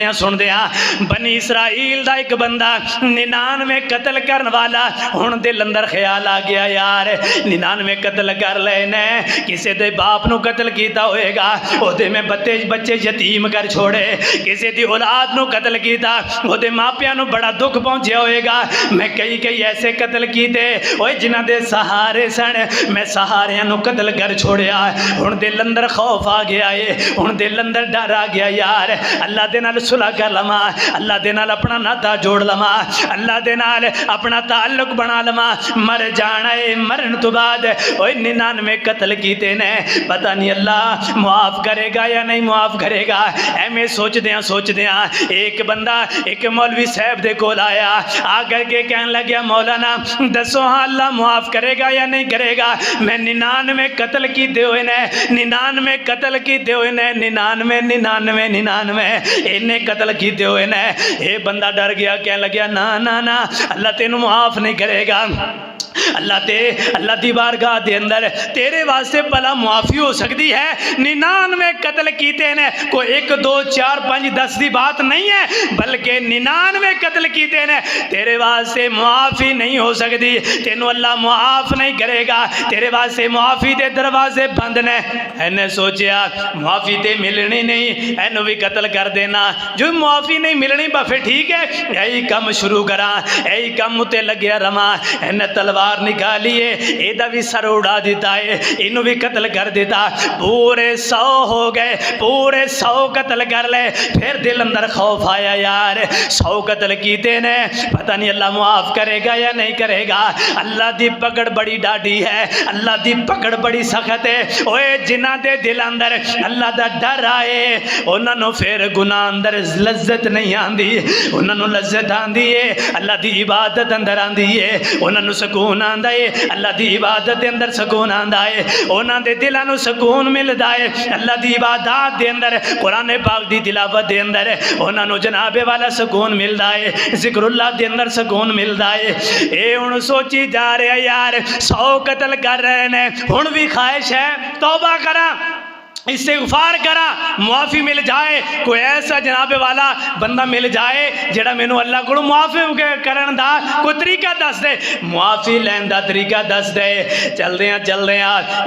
सुन दिया बनी इसराइल दा एक बंदा 99 कतल करने वाला हुण दिल अंदर ख्याल आ गया यार 99 कतल कर लेने किसी दे बाप नू कतल किया होएगा ओदे में बच्चे यतीम कर छोड़े किसी दी औलाद नू कतल किया ओदे मापियां नू बड़ा दुख पहुंचा होएगा मैं कई ऐसे कतल किए ओए जिन्हां दे सहारे सन मैं सहारियां नू कतल कर छोड़िया हुण दिल अंदर खौफ आ गया है हुण दिल अंदर डर आ गया यार अल्लाह दे नाल सुलह कर लवा अल्लाह दे नाल अपना नाता जोड़ लवा अल्लाह दे नाल अपना ताल्लुक बना लवा मर जाना है मरन तो बाद ओए 99 कतल कीते ने पता नहीं अल्लाह मुआफ करेगा या नहीं मुआफ करेगा एवें सोचदे एक बंदा एक मौलवी साहब दे कोल आया आकर के कहने लगा मौलाना दसो हाँ अल्लाह मुआफ करेगा या नहीं करेगा मैं 99 कतल कीते हुए ने 99 कतल कीते हुए ने 99 इन्ने कतल किए हुए ने ये बंदा डर गया कहने लगा ना ना ना अल्लाह तेनू माफ नहीं करेगा अल्लाह दी बारगाह दे अंदर तेरे वास्ते भला मुआफी हो सकती है 99 कतल कीते ने कोई 1 2 4 5 10 की बात नहीं है बल्कि 99 कतल कीते ने तेरे वास्ते मुआफी नहीं हो सकती तेनू अल्लाह मुआफ नहीं करेगा तेरे वास्ते मुआफी दे दरवाजे बंद ने इन्हें सोचा मुआफी तो मिलनी नहीं इनू भी कतल कर देना जो मुआफी नहीं मिलनी फिर ठीक है यही काम शुरू करा यही काम उत्ते लग्या रवा इन्हें तलवार निकालिए एदा भी सर उड़ा दिता है इनू भी कतल कर देता पूरे 100 हो गए पूरे 100 कतल कर ले फिर दिल अंदर खौफ आया यार 100 कतल कीते ने पता नहीं अल्लाह मुआफ करेगा या नहीं करेगा अल्लाह दी पकड़ बड़ी डाढ़ी है अल्लाह दी पकड़ बड़ी सख्त है ओए जिन्हां दे दिल अंदर अल्लाह दा डर आए उन्होंने फिर गुनाह अंदर लज्जत नहीं आती उन्होंने लज्जत आती है अल्लाह दी इबादत अंदर आती है उन्होंने सुकून आंदा है अल्लाह दी इबादत के अंदर सुकून आंदा है उन्हां दे दिलां नूं सुकून मिलदा है अल्लाह दी इबादत दे अंदर कुरान पाक दी तिलावत दे अंदर उन्हां नूं जनाबे वाला सुकून मिलदा है जिक्रुल्लाह दे अंदर सुकून मिलदा है ये हुण सोची जा रहा यार 100 कतल कर रहे ने हुण भी ख्वाहिश है तौबा करा इस्तिग़फ़ार करा मुआफ़ी मिल जाए कोई ऐसा जनाबे वाला बंदा मिल जाए जेड़ा मैनू अल्लाह को मुआफ़ी करन दा कोई तरीका दस दे मुआफ़ी लैन दा तरीका दस दे चलदे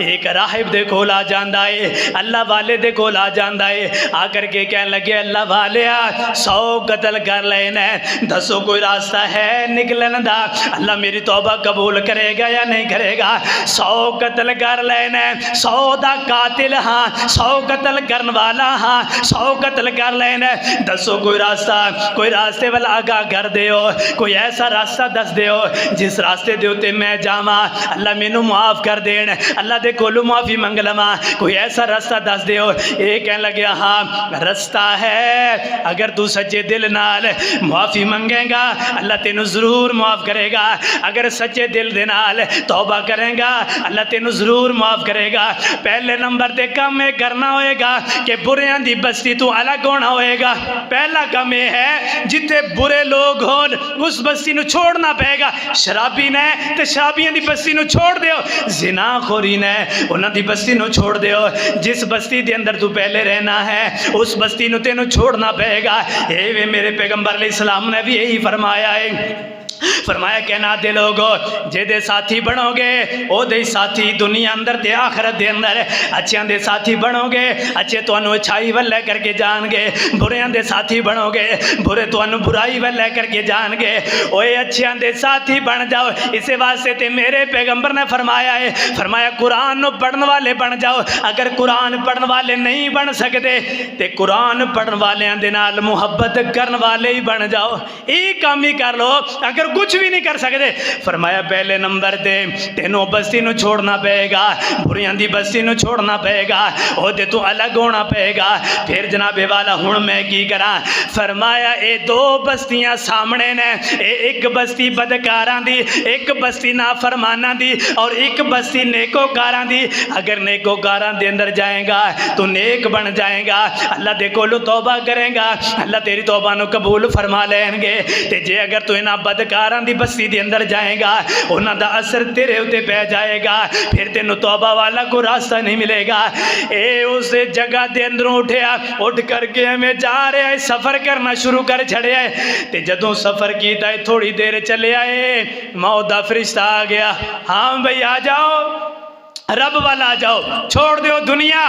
एक राहिब दे कोल आ जांदा है अल्लाह वाले दे कोल आ जांदा है आकर के कहने लगे अल्लाह वालिया 100 कतल कर लेने दसो कोई रास्ता है निकलन दा अल्लाह मेरी तौबा कबूल करेगा या नहीं करेगा 100 कतल कर लेने 100 दा कातिल हाँ 100 कतल करने वाला हाँ 100 कतल कर लेने दसो कोई रास्ते वाला आगाह कर दियो कोई ऐसा रास्ता दस दियो जिस रास्ते दे उत्ते मैं जावा अल्लाह मैनू मुआफ कर देन अल्लाह दे कोलों मुआफ़ी मंग लवा कोई ऐसा रास्ता दस दियो ये कहने लगे हाँ रास्ता है अगर तू सच्चे दिल नाल मुआफ़ी मंगेगा अल्लाह तेनू जरूर मुआफ़ करेगा अगर सच्चे दिल दे नाल तौबा करेगा अल्लाह तेनू जरूर मुआफ़ करेगा पहले नंबर ते काम करना होएगा कि बुरियां दी बस्ती तू अलग होना होएगा पहला काम यह है जिथे बुरे लोग हो उस बस्ती नू छोड़ना पेगा शराबी ने तो शराबियां दी बस्ती नू छोड़ दियो जिनाखोरी ने उन्हां दी बस्ती नू छोड़ दियो जिस बस्ती दे अंदर तू पहले रहना है उस बस्ती नू तेनू छोड़ना पेगा ये वे मेरे पैगंबर अलैहिस्सलाम ने भी यही फरमाया है फरमाया कहना दे लोगो जेदे साथी बनोगे ओदे साथी दुनिया अंदर ते आखिरत दे अंदर अच्छियां दे साथी बनोगे अच्छे तुहानू अच्छाई वल ले करके जाएंगे बुरियां दे साथी बनोगे बुरे तुहानू बुराई वल ले करके जाएंगे ओए अच्छियां दे साथी बन जाओ इस वास्ते ते मेरे पैगंबर ने फरमाया है फरमाया कुरान नू पढ़ने वाले बन जाओ अगर कुरान पढ़ने वाले नहीं बन सकते ते कुरान पढ़ने वालियां दे नाल मुहब्बत करने वाले ही बन जाओ ये काम ही कर लो अगर कुछ भी नहीं कर सकते फरमाया पहले नंबर ते तेनों बस्ती नू छोड़ना पेगा बुरियां दी बस्ती नू छोड़ना पेगा ओदे तू अलग होना पेगा फिर जनाबे वाला हुण मैं की करा फरमाया ये 2 बस्तियां सामने ने एक बस्ती बदकारां दी एक बस्ती नाफरमानां दी और एक बस्ती नेकोकारां दी अगर नेकोकारां दे अंदर जाएगा तो नेक बन जाएगा अल्लाह दे कोलों तौबा करेगा अल्लाह तेरी तौबा नू कबूल फरमा लेंगे ते जे अगर तू इन्हां बदकार बदकारां दी बस्ती दे अंदर जाएगा, उन्हां दा असर तेरे उत्ते पै जाएगा, फिर तेनू तौबा वाला कोई रास्ता नहीं मिलेगा। ए उस जगह दे अंदरों उठया, उठ करके हमें जा रहा है, सफ़र करना शुरू कर छड़िया है। ते जदों सफ़र किया है थोड़ी देर चले आए, मौत दा फरिश्ता आ गया। हाँ भाई आ जाओ, रब वाला आ जाओ, छोड़ दो दुनिया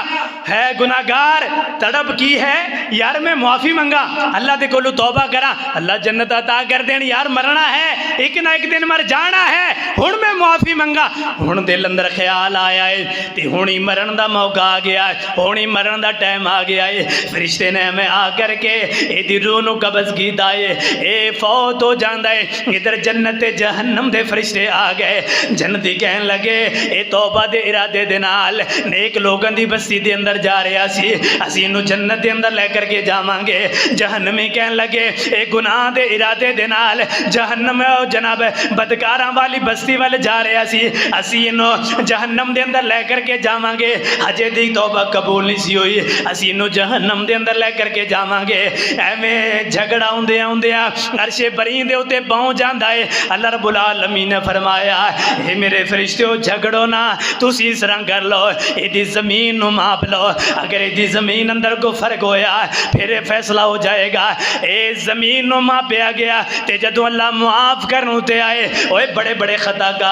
है गुनाहगार, तड़प की है यार, मैं मुआफ़ी मंगा अल्लाह दे कोलू, तौबा करा, अल्लाह जन्नत अता कर देन। यार मरना है, एक ना एक दिन मर जाना है, हुण मैं मुआफ़ी मंगा। हुण दिल अंदर ख्याल आया है ते हुण ही मरण दा मौका आ गया है, हुण ही मरण दा टाइम आ गया है। फरिश्ते ने हमें आ करके एदी रूह नू कब्ज़ कीता है, ए फौत हो जांदा है। इधर जन्नत ते जहन्नम दे फरिश्ते आ गए, जन्नती कहन लगे ए तौबा दे इरादे दे नाल नेक लोगों की बस्ती दे अंदर जा रहा सी, असीं इहनूं जन्नत दे अंदर लैकर के जावांगे। जहन्नमी कहन लगे ए गुनाह दे इरादे दे नाल जहन्नम जनाब बदकारां वाली बस्ती वाल जा रहा सी, असीं इहनूं जहन्नम दे अंदर लैकर के जावांगे। हजे दी तौबा कबूल नहीं सी हुई, असीं इहनूं जहन्नम दे अंदर लैकर के जावांगे। एवें झगड़ा आउंदे आउंदे अरशे बरी दे उत्ते पहुंच जांदा है। अल्लाह रब्बुल आलमीन ने फरमाया हे मेरे फरिश्ते झगड़ो ना, तुसीं इस तरह कर लो, यदि जमीन नू माप लो, अगर यदि जमीन अंदर को फर्क होया फिर फैसला हो जाएगा। ए जमीन नू मापया गया ते जदों अल्लाह मुआफ करन उते आए, ओए बड़े बड़े खताकार